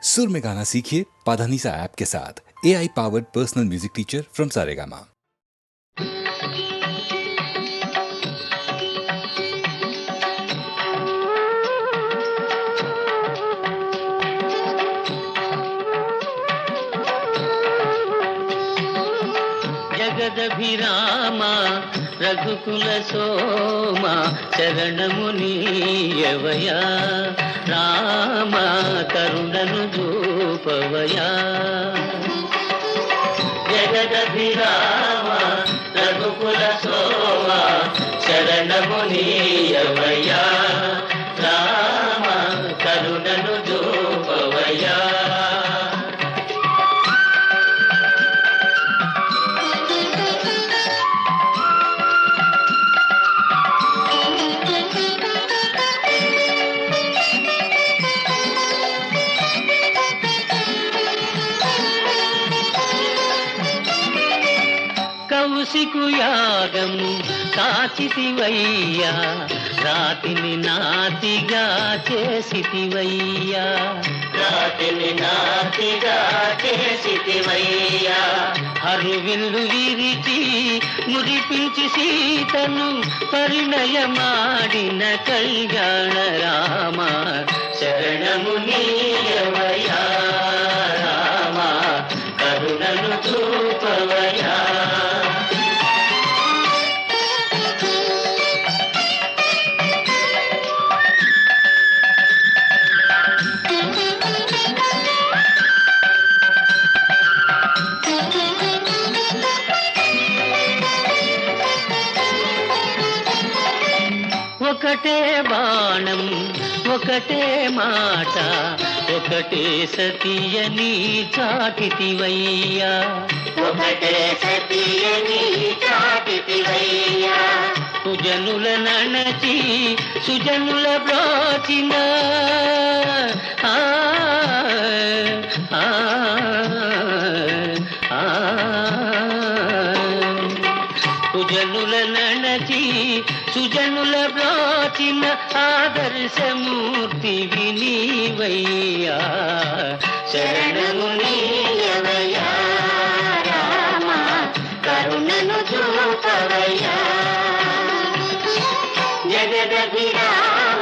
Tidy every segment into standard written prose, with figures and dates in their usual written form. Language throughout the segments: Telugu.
सुर में गाना सीखिए पाधानीसा ऐप के साथ। AI powered personal music teacher from Saregama. జగదభిరామా రఘుకుల సోమా శరణమునీయవయా రామ కరుణను చూపవయా. జగదభిరామా రఘుకుల సోమా శరణమునీయవయా రామ కరుణను చూపవయా. కౌశికు యాగము కాచితివయ్యా రాతిని నాతిగా చేసితివయ్యా. రాతిని నాతిగా చేసితివయ్యా. హరివిల్లు విరిచి మురిపించి సీతను పరిణయమాడిన కళ్యాణ రామ శరణమునీయవయా రామ కరుణను చూపవయా. ఒకటే బాణం ఒకటే మాట ఒకటే సతియని చాటితివయ్యా. ఒకటే సతియని చాటితివయ్యా. సుజనుల నణచి సుజనుల బ్రోచిన సుజనుల నణచి సుజనుల బ్రోచిన ఆదర్శమూర్తి వినీవయ్యా శరణమునీయవయా రామ కరుణను చూపవయ్యా. జగదభిరామ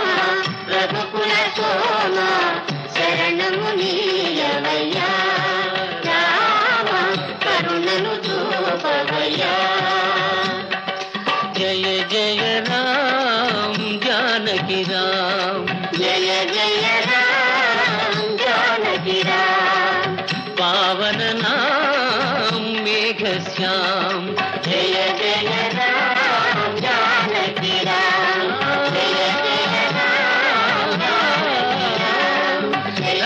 రఘుకుల సోమ శరణమునీయవయా రామ కరుణను చూపవయ్యా. జయ జయ రామ్ జానకి రామ్ జయ జయ రామ్ జానకి రామ్ పావన నామ్ మేఘ శ్యామ్ జయ జయ రామ్ జానకి రామ్ జయ జయ రామ్ జానకి రామ్ జయ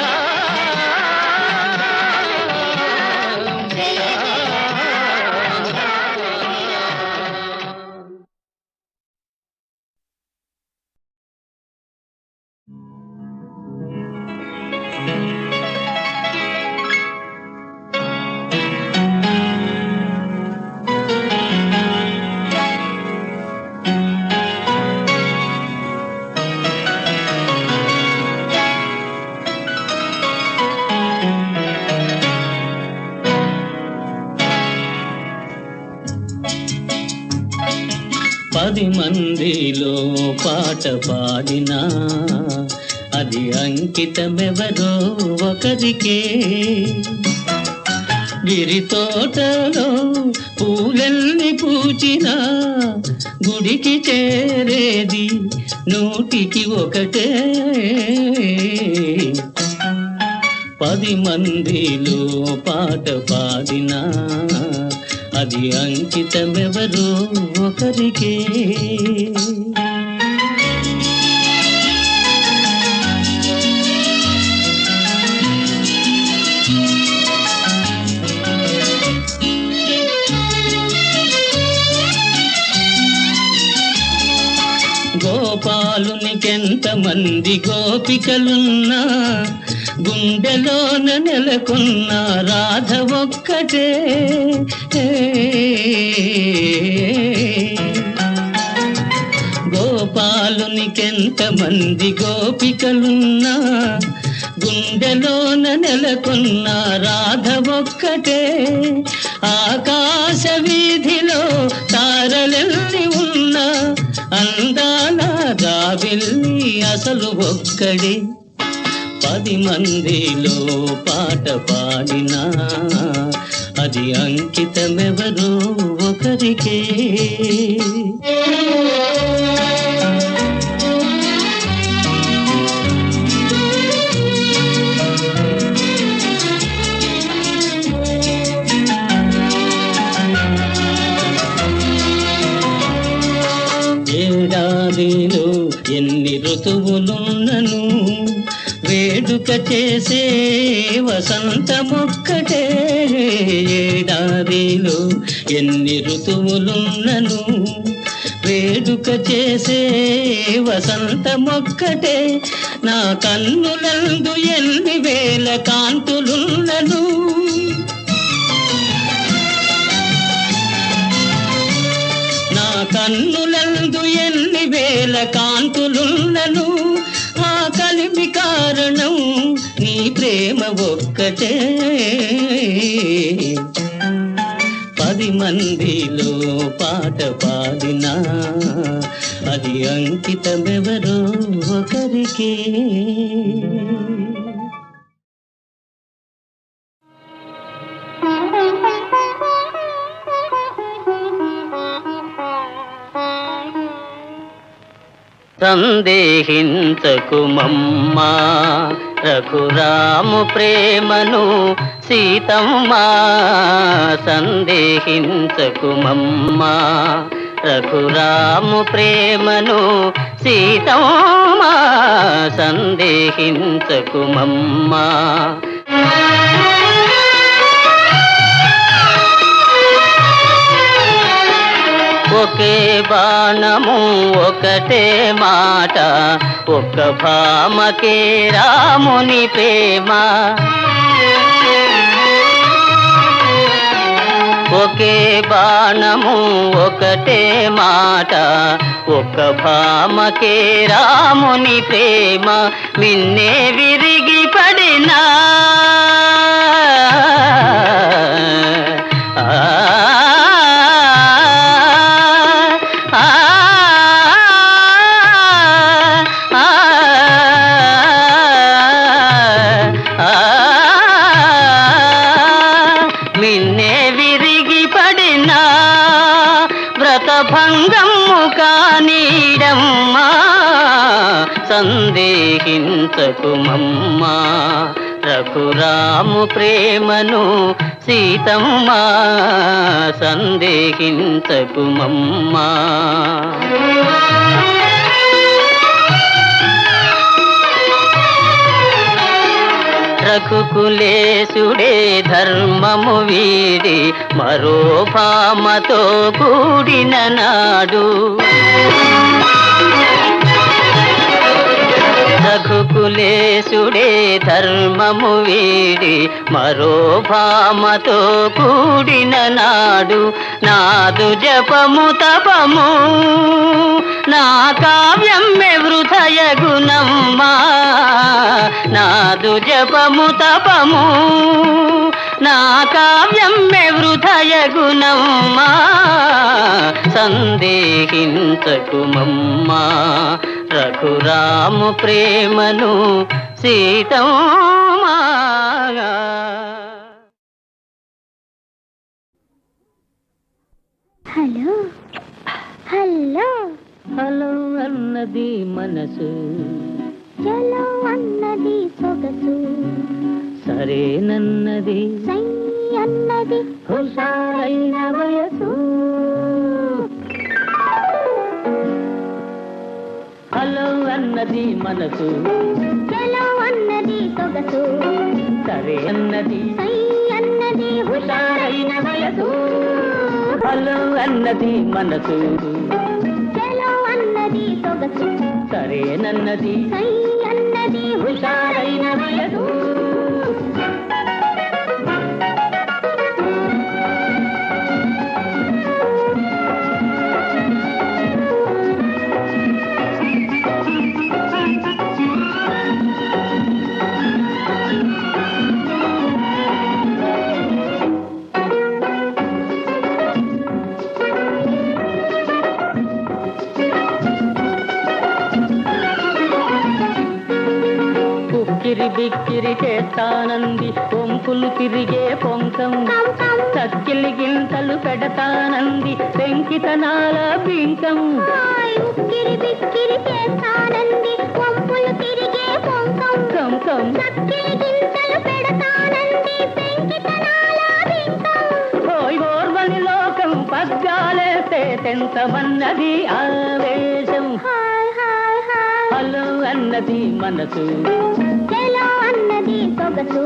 పది మందిలో పాట పాడినా అది అంకితమెవరో ఒకరికే. గిరి తోటలో పూలెల్ని పూచినా గుడికి చేరేది నూటికి ఒకటే. పది మందిలో పాట పాడినా అది అంకితమెవరో ఒకరికే. గోపాలునికెంతమంది గోపికలున్నా గుండెలోన నెలకొన్న రాధ ఒక్కటే. గోపాలునికెంతమంది గోపికలున్నా గుండెలోన నెలకొన్న రాధ ఒక్కటే, ఆకాశ వీధిలో తారలెల్లి ఉన్న అందాల రావిల్లి అసలు ఒక్కడే. 10 మందిలో పాట పాడినా అది అంకితమెవరో ఒకరికే. ఏడాదిలో ఎన్ని ఋతువులున్నను వేడుక చేసే వసంతమొక్కటే. ఏడాదిలో ఎన్ని ఋతువులున్నను వేడుక చేసే వసంతమొక్కటే. నా కన్నులందు ఎన్ని వేల కాంతులున్నను నా కన్నులందు ఎన్ని వేల కాంతులున్నను ఆ కలిమి కారణం నీ ప్రేమ ఒక్కటే. 10 మందిలో పాట పాడినా అది అంకితమెవరో ఒకరికే. సందేహించకు మమ్మా రఘురాము ప్రేమను సీతమ్మా. సందేహించకు మమ్మా రఘురాము ప్రేమను సీతమ్మా. సందేహించకు మమ్మా. ఒకే బాణము ఒకటే మాట, ఒక్క భామకే రాముని ప్రేమ. ఒకే బాణము ఒకటే మాట, ఒక్క భామకే రాముని ప్రేమ. మిన్నే విరిగి పడినా వ్రతభంగము కానీడమ్మా. సందేహించకు మమ్మా రఘురాము ప్రేమను సీతమ్మా. సందేహించకు మమ్మా. రఘుకులేశుడే ధర్మము వీడి మరో భామతో కూడిన నాడు. రఘుకులేశుడే ధర్మము వీడి మరో భామతో కూడిన నాడు. నాదు జపము తపము నా కావ్యం వృథయగునమ్మా. నాదు జపము తపము నా కావ్యం వృథయగునమ్మా. సందేహించకు మమ్మా రఘురాము ప్రేమను సీతమ్మా. హలో హలో హలో అన్నది మనసు, చలో అన్నది సొగసు, సరేనన్నది సై అన్నది హుషారైన వయసు. హలో అన్నది మనసు, చలో అన్నది సొగసు, సరే అన్నది సై అన్నది హుషారైన వయసు. హలో అన్నది మనసు, చలో అన్నది సొగసు, సరేనన్నది సై అన్నది హుషారైన వయసు. బిక్కిరి చేస్తానంది పొంపులు తిరిగే పొంకం చక్కిలి గింతలు పెడతానంది పెంకితనాల బింకం ఉక్కిరి బిక్కిరి చేస్తానంది వంపులు తిరిగే పొంకం కంకం చక్కిలి గింతలు పెడతానంది పెంకితనాల బింకం ఓయ్ ఓర్వని లోకం పగ్గాలేస్తే తెంతమన్నది ఆవేశం హాయ్ హాయ్ హాయ్ హలో అన్నది మనసు చెలో అన్నది సొగసు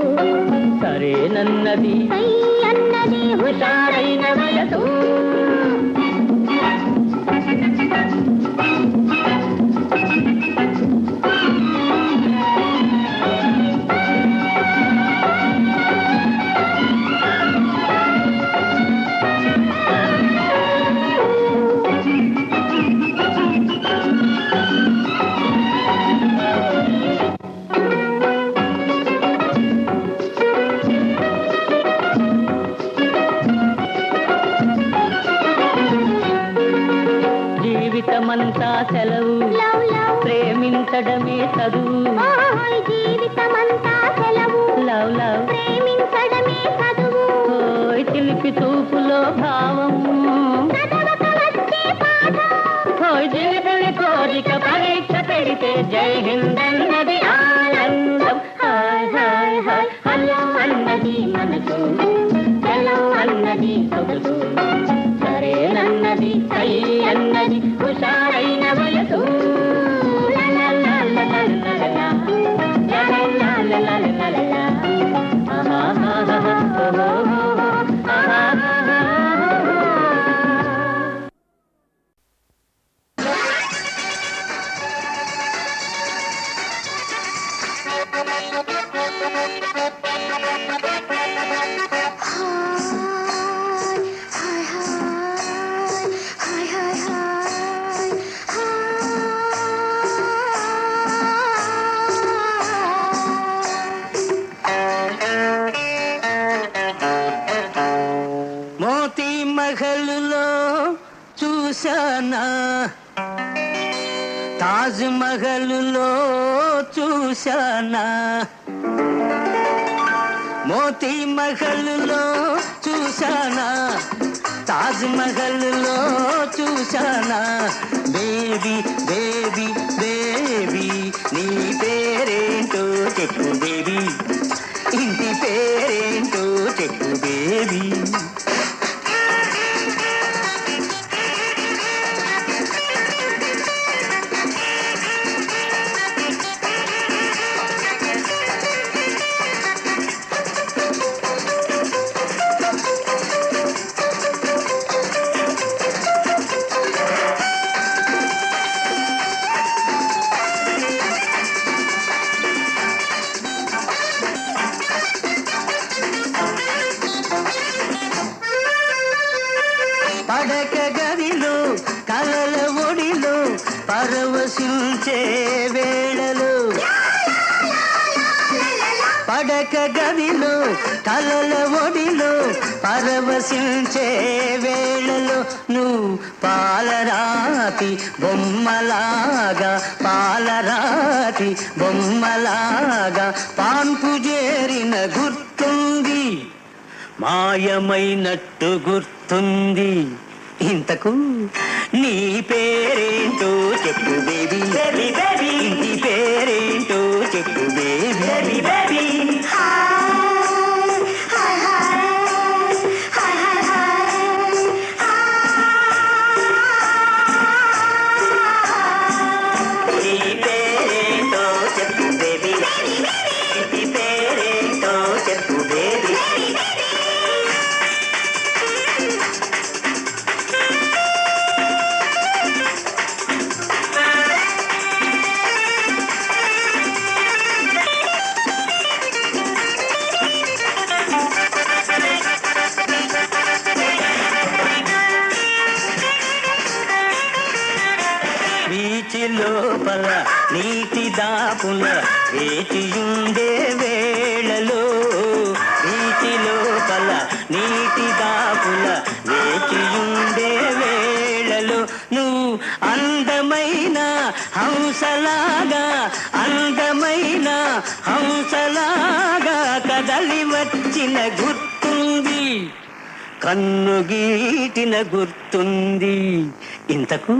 సరేనన్నది సై అన్నది హుషారైన వయసు జీవితమంతా సెలవు లవ్ లవ్ ప్రేమించడమే చదువు ఓయ్ జీవితమంతా సెలవు లవ్ లవ్ ప్రేమించడమే చదువు ఓయ్ చిలిపి చూపులో భావం చదవక వచ్చే పాఠం ఓయ్ చిలిపిని కోరిక పరీక్ష పెడితే జై హింద్ అన్నది ఆనందం హాయ్ హాయ్ హాయ్ హలో అన్నది మనసు హలో అన్నది సొగసు సరేనన్నది సై అన్నది హుషారైన వయసు లా లా లా లా లా లా లా లా. లా లా లా లా లా లా లా లా. ఆహా ఆహా ఓహో ఆహా ఆహా. మోతీ మహల్లో చూశానా తాజ్ మహల్లో చూశానా మోతీ మహల్లో చూశానా తాజ్ మహల్లో చూశానా బేబీ బేబీ బేబీ నీ పేరేంటో చెప్పు బేబీ ఇంటి పేరేంటో చెప్పు బేబీ పడక గదిలో కలల ఒడిలో పరవశించే వేళలో పడక గదిలో కలల ఒడిలో పరవశించే వేళలో నువ్వు పాలరాతి బొమ్మలాగా పాలరాతి బొమ్మలాగా పాన్పు చేరిన గుర్తుంది మాయమైనట్టు గుర్తుంది ఇంతకు నీ పేరేంటో చెప్పు బేబీ బేబీ బేబీ ఇంటి పేరేంటో చెప్పు బేబీ బేబీ బేబీ నీ పేరేంటో చెప్పు బేబీ ఇంటి పేరేంటో చెప్పు బేబీ బీచి లోపల నీటి దాపుల వేచియుండే వేళలో బీచి లోపల నీటి దాపుల వేచియుండే వేళలో నువ్వు అందమైన హంసలాగా అందమైన హంసలాగా కదలి వచ్చిన గుర్తుంది, కన్ను గీటిన గుర్తుంది. ఇంతకు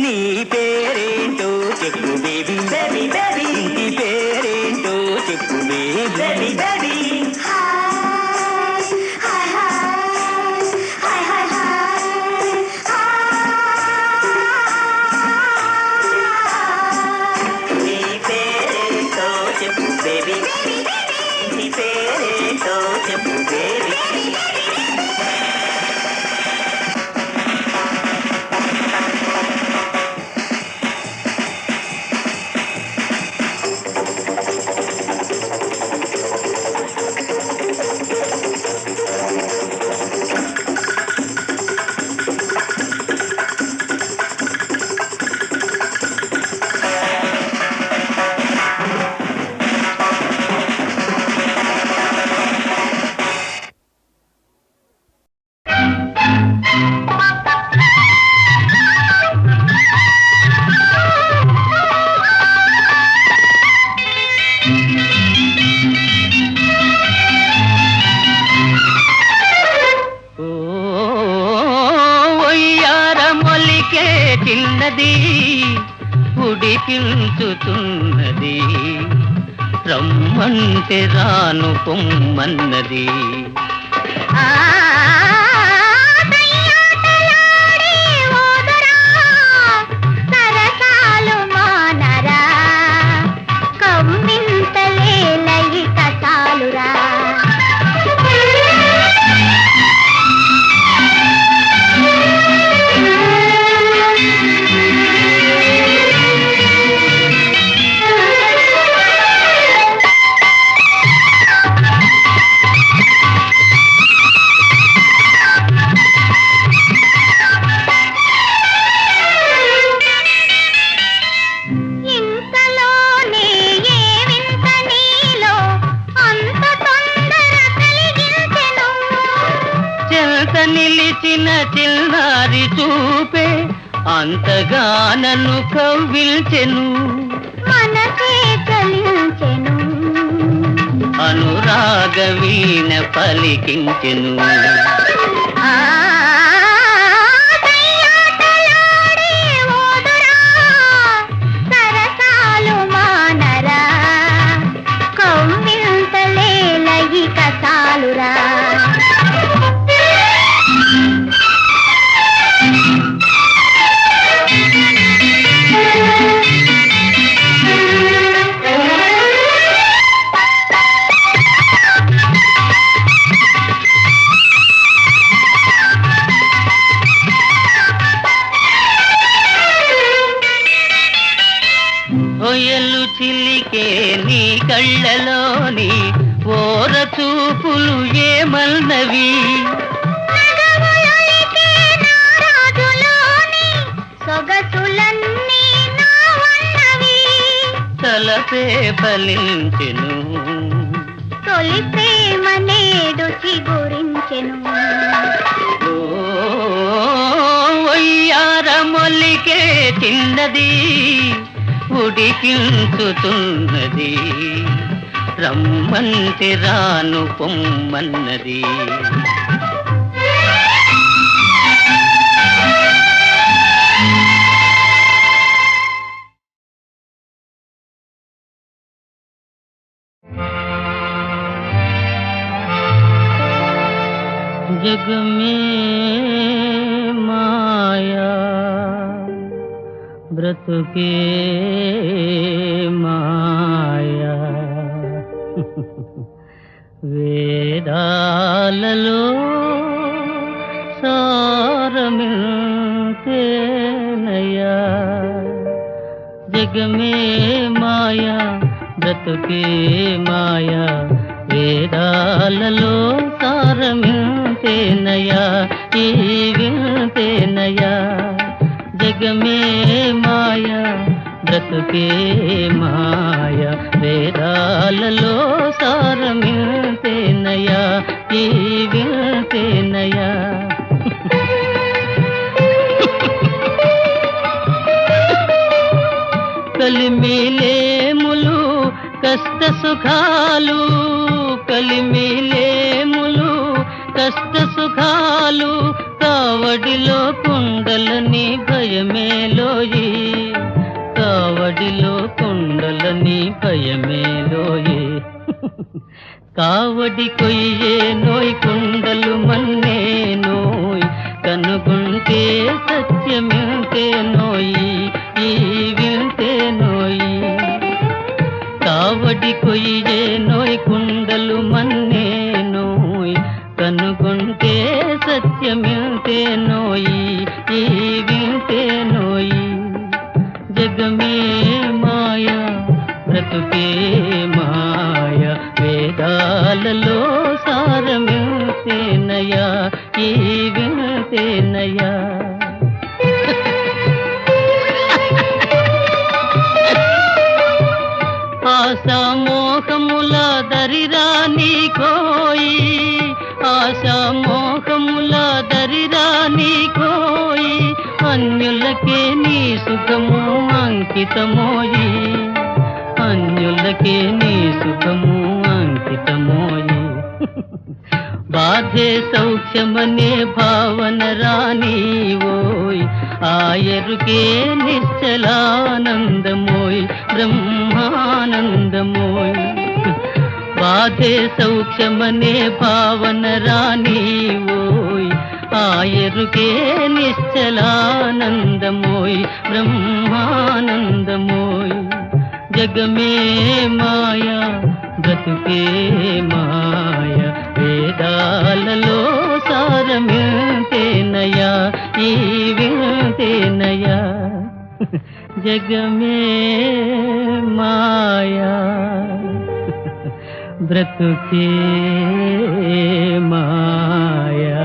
నీ పేరేంటో చెప్పు బేబీ, బేబీ బేబీ. ఇంటి పేరేంటో చెప్పు బేబీ, బేబీ బేబీ. నీ పేరేంటో చెప్పు బేబీ, నీ పేరేంటో చెప్పు బేబీ. చిన్నది ఉడికించుతున్నది, రమ్మంటే రాను పొమ్మన్నది. సరసాలు మానరా, కమ్మింతలేలయి కసాలురా. నిలిచిన చిన్నారి చూపే అంతగా నన్ను కవ్విల్చెను, మనసే కలించెను, అనురాగ వీణ పలికించెను. సరసాలు మానరా, కమ్మింతలేలయి కసాలురా. ఒయలు చిలికే నీ కళ్ళలోని ఓర చూపులు ఏమన్నవి, సొగసులన్నీ నావన్నవి, తలపే ఫలించెను, తొలి ప్రేమ నేడు చిగురించెను. ఒయ్యార మొలికే చిన్నది ఉడికించుతున్నది, రమ్మంటే రాను పొమ్మన్నది. जग में माया व्रत के माया వేదాలలో సారమిల్తేనయ్యా, జగమే మాయా బ్రతుకే మాయా, వేదాలలో సారమిల్తేనయ్యా, ఈ విల్తేనయ్యా. జగమే మాయా బ్రతుకే మాయా, వేదాలలో సారమిల్తేనయ్యా, ఈ విల్తేనయ్యా. కలిమిలేములు కష్ట సుఖాలు కావడిలో కుండలని భయమేలోయి, కావడిలో కుండలని భయమేలోయి. కావడి కొయ్యే నోయ్ కుండలు మన్నే నోయ్, కనుగొంటే సత్యమింతే నోయి, ఈ వింతే నోయి. కావడి కొయ్యే నోయ్ కుండలు మన్నే నోయ్, కనుగొంటే సత్యమింతే నోయి, ఈ వింతే నోయి. జగమే మాయా బ్రతుకే మాయ, వేదాలలో సారమింతేనయా, ఈ వింతేనయా. ఆశామోహముల దరిరాని కోయి, ఆశామోహముల దరిరాని కోయి, అన్యులకే నీ సుఖము అంకితమోయి, అన్యులకే నీ సుఖము అంకితమోయి. బాధే సౌఖ్యమనే భావన రాని ఓయ్, ఆయరుకే నిశ్చలానందమోయ్, బ్రహ్మానందమోయ్. బాధే సౌఖ్యమనే భావన రాని ఓయ్, ఆయరుకే నిశ్చలానందమోయ్, బ్రహ్మానందమోయ్. జగమే మాయా బ్రతుకే మాయ, వేదాలలో సారమింతేనయా, ఈ వింతేనయా. జగమే మాయా బ్రతుకే మాయా.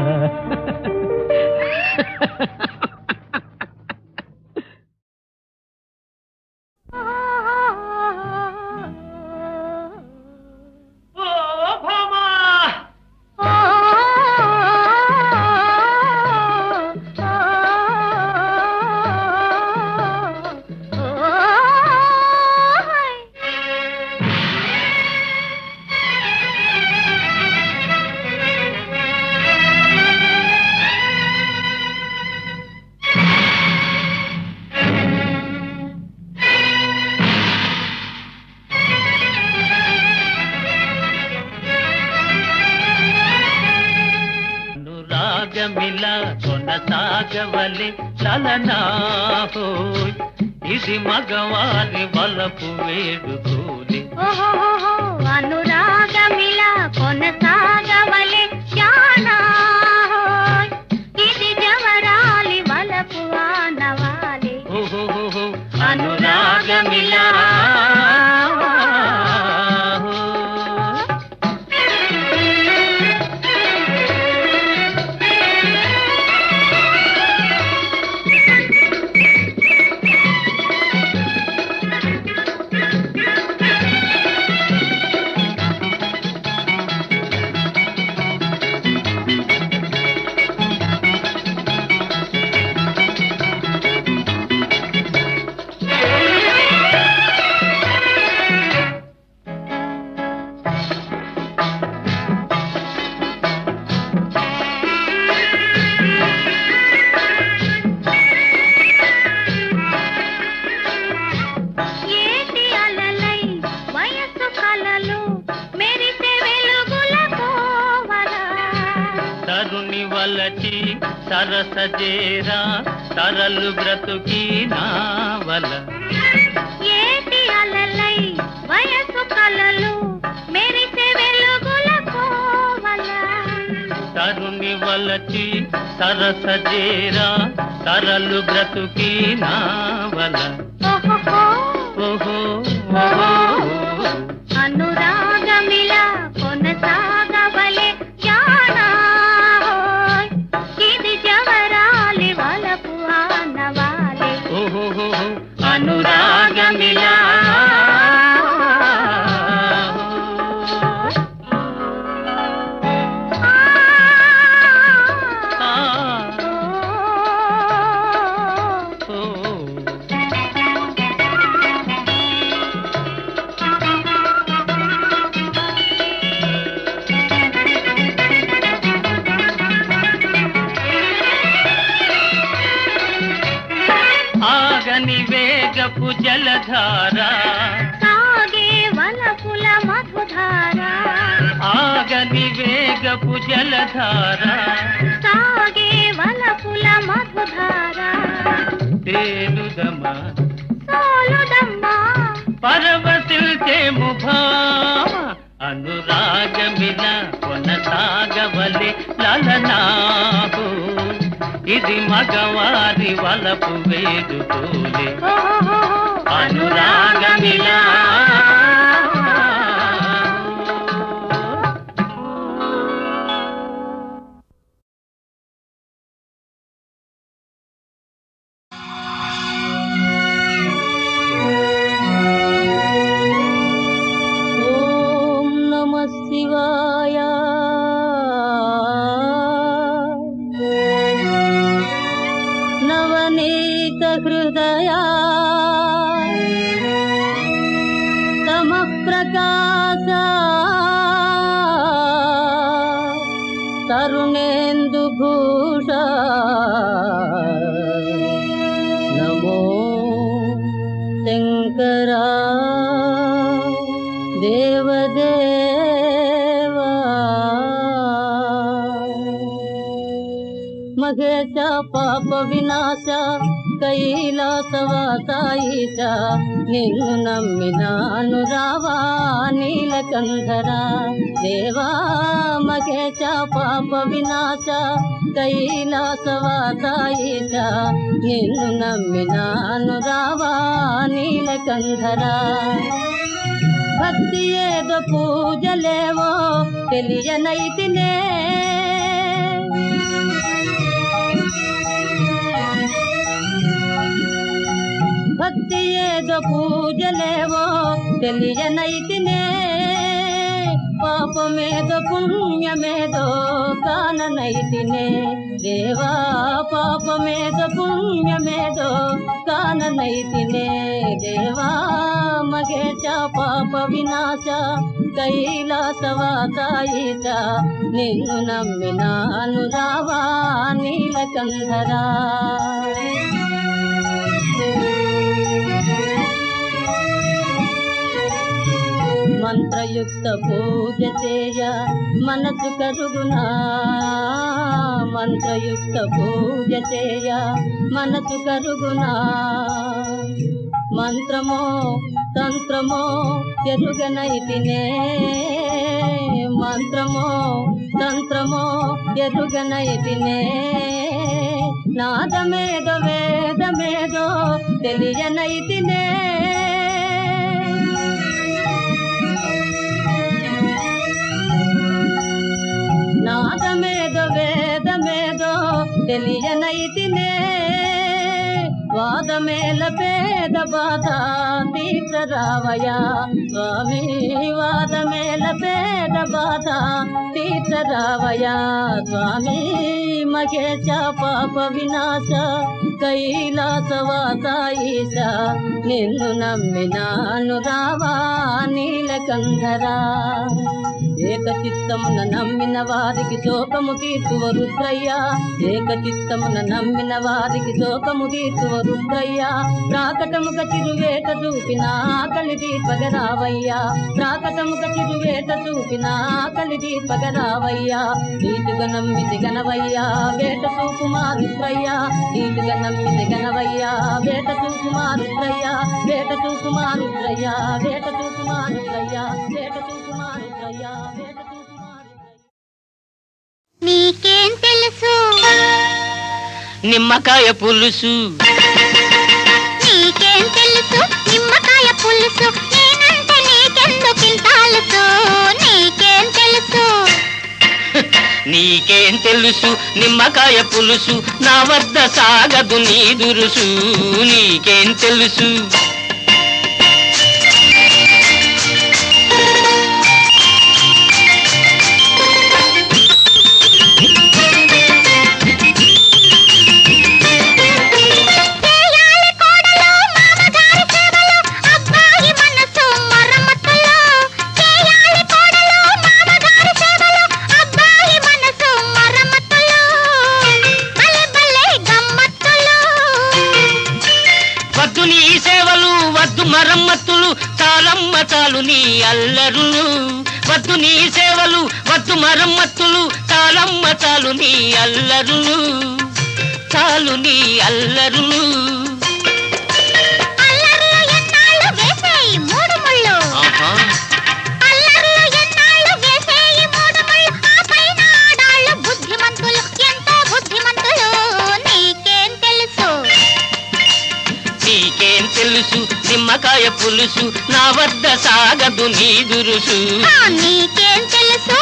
అనురాగమిలా కొనసాగవలె చలనా హోయ్, ఇది మగవారి వలపు వేడుకోలి. అనురాగమిలా కొనసాగవలె జానా హోయ్, ఇది జవరాలి వలపు ఆనవాలి. అనురాగమిలా సరసజేరా తరలు బ్రతుకి నావల. ఏటి అలలై వయసు కలలు మెరిసే వెలుగుల కోవల. తరుని వలచి సరసజేరా తరలు బ్రతుకి నావల. ఓహో ఓహో అనురాగమిలా కొనసాగవలె జానా హోయ్, ఇది జవరాలి వలపు ఆనవాలి. ఓహో అనురాగమిలా వేగపు జలధార సాగే వలపుల మధుధార ఆగని వేగపు జలధార సాగే వలపుల మధుధార తేలుదమా సోలుదమ్మా పరవశిల్చేము భామ అనురాగమిల కొనసాగవలే లలనాహో ఇది మగవారి వలపు వేడుకోలే అనురాగమిలా శివాయ నవనీత హృదయ తమ ప్రకాశ తరుణేందు భూష నమో శంకరా దేవదేవా మహేశ పాప వినాశ కైలాసవాసాయిష నిన్ను నమ్మినాను రావా నీలకంధర దేవా మహేశ పాప వినాశ కైలాసవాసాయిష నిన్ను నమ్మినాను రావా నీలకంధర భక్తి ఏదో పూజలేవో తెలియనైతినే భక్తి ఏదో పూజలేవో తెలియనైతినే పాపమేదో పుణ్యమేదో కాననైతినే దేవా పాపమేదో పుణ్యమేదో కాననైతినే దేవా మగేశ పాప వినాశ కైలాసవాసాయిష నిన్ను నమ్మినాను రావా నీలకంధరా మంత్రయుక్త పూజ చేయ మనసు కరుగునా మంత్రయుక్త పూజ చేయ మనసు కరుగునా మంత్రమో తంత్రమో ఎరుగనైతినే మంత్రమో తంత్రమో ఎరుగనైతినే నాదమేదో వేదమేదో తెలియనైతినే నాదమేదో వేదమేదో తెలియనైతినే వాదమేల పేద బాధ తీర్చరావయ్యా స్వామి వాదమేల పేద బాధ తీర్చరావయ్యా స్వామి మహేశ పాప వినాశ కైలాసవాసాయిష నిన్ను నమ్మినాను రావా నీలకంధరా ఏకచిత్తమున నమ్మిన వారికి శోకము తీర్చువ రుద్రయ్య ఏకచిత్తమున నమ్మిన వారికి శోకము తీర్చువ రుద్రయ్య ప్రాకటముక చిరువేట చూపిన ఆకలి దీపగరావయ్యా ప్రాకటముక చిరువేట చూపిన ఆకలి దీపగరావయ్యా నీటుగా నమ్మితి గనవయ్యా వేట చూకుమారుద్రయ్యా నీటుగా నమ్మితి గనవయ్యా వేట చూకుమారుద్రయ్యా వేట చూకుమారుద్రయ్యా వేట చూకుమారుద్రయ్యా వేట చూకుమారుద్రయ్యా నీకేం తెలుసు నిమ్మకాయ పులుసు నీకేం తెలుసు నిమ్మకాయ పులుసు నేనంటే నీకెందుకింత అలుసు నీకేం తెలుసు నీకేం తెలుసు నిమ్మకాయ పులుసు నా వద్ద సాగదు నీ దురుసు నీకేం తెలుసు సేవలు చాలు నీ అల్లరులు, వద్దు నీ సేవలు, వద్దు మరమ్మత్తులు, చాలమ్మ చాలు నీ అల్లరులు, చాలు నీ అల్లరులు. అల్లర్లు ఎన్నాళ్ళు వేసేయి మూడు ముళ్ళు, ఆహా అల్లర్లు ఎన్నాళ్ళు వేసేయి మూడు ముళ్ళు, ఆ పైన ఆడాళ్ళు బుద్ధిమంతులు, ఎంతో బుద్ధిమంతులు. నీకేం తెలుసు, నీకేం తెలుసు నిమ్మకాయ పులుసు, నా వద్ద సాగదు నీ దురుసు. నీకేం తెలుసు.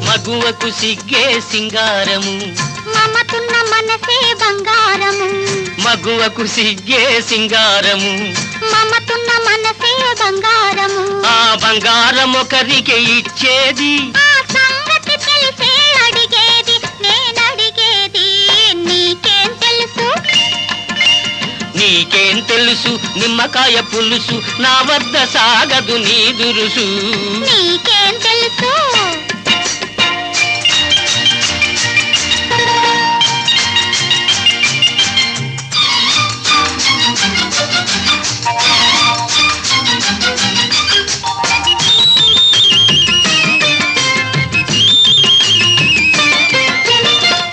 మగువకు సిగ్గే సింగారము, మమతున్న మనసే బంగారము, మగువకు సిగ్గే సింగారము, మమతున్న మనసే బంగారము. ఆ బంగారం ఒకరికి ఇచ్చేది, ఆ సంగతి తెలిసే అడిగేది, నేనడిగేది. నీకేం తెలుసు, నీకేం తెలుసు నిమ్మకాయ పులుసు, నా వద్ద సాగదు నీ దురుసు. నీకేం తెలుసు.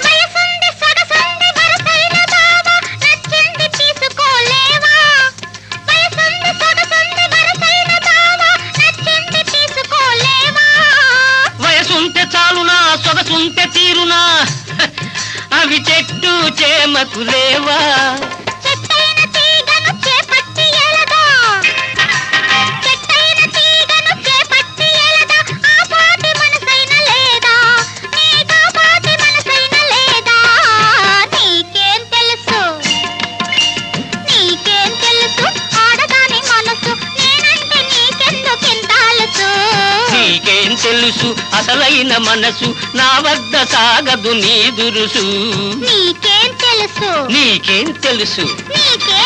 వయసుంది సొగసుంది వరసైన బావా, నచ్చింది తీసుకోలేవా. వయసుంది సొగసుంది వరసైన బావా, నచ్చింది తీసుకోలేవా. వయసుంటే చాలునా సొగసుంటే తీరునా, అవి చెట్టు చేమకులేవా. చెట్టైన తీగను చేపట్టి ఎలగా, చెట్టైన తీగను చేపట్టి ఎలగా, ఆ పాటి మనసైన లేదా, నీకా పాటి మనసైన లేదా. నీకేం తెలుసు, నీకేం తెలుసు, ఆడదాని మనసు, నేనంటే నీకెందుకింత అలుసు. నీకేం తెలుసు అసలైన మనసు, నా వద్ద సాగదు నీ దురుసు. నీకేం తెలుసు, నీకేం తెలుసు నీకేం